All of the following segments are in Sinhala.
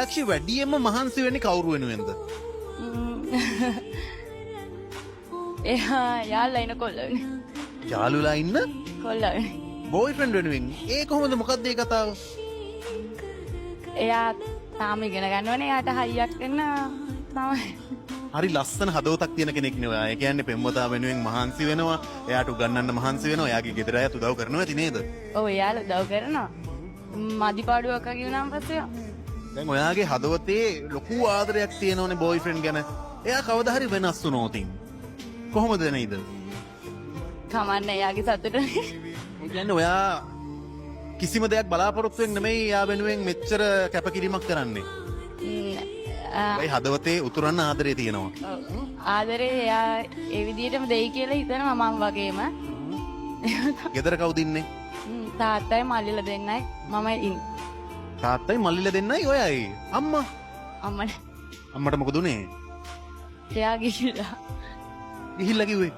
මීනක්ෂි වැඩියෙන්ම මහන්සි වෙන්නේ කවුරු වෙනුවෙන්ද? එයා යාළුවා ඉන්න කොල්ලනේ. යාළුලා ඉන්න කොල්ලනේ. බෝයිෆ්‍රෙන්ඩ් වෙනුවෙන්. ඒ කොහොමද මොකක්ද ඒ කතාව? එයා තාම ඉගෙන ගන්නවනේ. එයාට හයියක් දෙන්න තමයි. හරි ලස්සන හදවතක් තියෙන කෙනෙක් නේ ඔයා. ඒ කියන්නේ පෙම්වතා වෙනුවෙන් මහන්සි වෙනවා. එයාට උගන්වන්න මහන්සි වෙනවා. එයාගේ ගෙදර අයත් උදව් කරනවා ඇති නේද? ඔව් එයාලා උදව් කරනවා. මදිපාඩුවක් වගේ වුණාම පස්සේ දැන් ඔයාගේ හදවතේ ලොකු ආදරයක් තියෙනවනේ බෝයිෆ්‍රෙන්ඩ් ගැන. එයා කවදා හරි වෙනස් වුණොත් කොහොමද නේද? කමන්න එයාගේ සතුටනේ. ඒ කියන්නේ ඔයා කිසිම දෙයක් බලාපොරොත්තු වෙන්නේ නෙමෙයි එයා වෙනුවෙන් මෙච්චර කැපකිරීමක් කරන්නේ. ඒ හදවතේ උතුරන්න ආදරේ තියෙනවා. ඔව්. ආදරේ එයා ඒ විදිහටම දෙයි කියලා හිතනවා මම වගේම. ගෙදර කවුද ඉන්නේ? තාත්තයි මල්ලිලා දෙන්නයි මම ඉන්නේ. තාත්තයි මල්ලිලා දෙන්නයි ඔයයි. අම්මා අම්මනේ. අම්මට මොකද උනේ? එයා ගිහිල්ලා. ගිහිල්ලා කිව්වේ.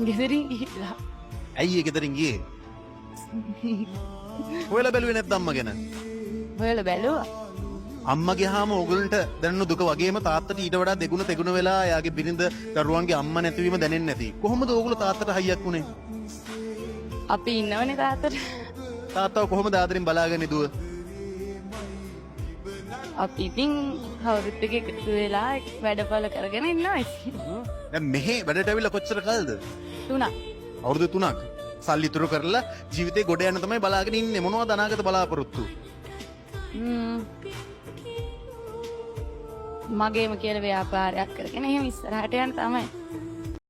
ගෙදරින් ගිහිල්ලා. ඇයි ඒ ගෙදරින් ගියේ? ඔයාලා බැලුවේ නැද්ද අම්මා ගැන? ඔයාලා බැලුවා. අම්මා ගියාම ඕගලන්ට දැනෙන දුක වගේම තාත්තට ඊට වඩා දෙගුණ තෙගුණ වෙලා එයාගේ බිරිඳ දරුවන්ගේ අම්මා නැතිවීම දැනෙන්නේ නැති. කොහොමද ඕගොල්ලෝ තාත්තට හයියක් උනේ? අපි ඉන්නවනේ තාත්තට. තාත්තව කොහොමද ආදරෙන් බලාගන්නේ දුව? අපි ඉතින් කවුරුත් එක්ක එකතු වෙලා වැඩපළ කරගෙන ඉන්නවා. දැන් මෙහෙ වැඩට ඇවිල්ලා කොච්චර කාලද? 3ක්. අවුරුදු 3ක්. සල්ලි ඉතුරු කරලා ජීවිතේ ගොඩ යන තමයි බලාගෙන ඉන්නේ. මොනවද අනාගත බලාපොරොත්තු? මගේම කියලා ව්‍යාපාරයක් කරගෙන එහෙම ඉස්සරහට යන්න තමයි.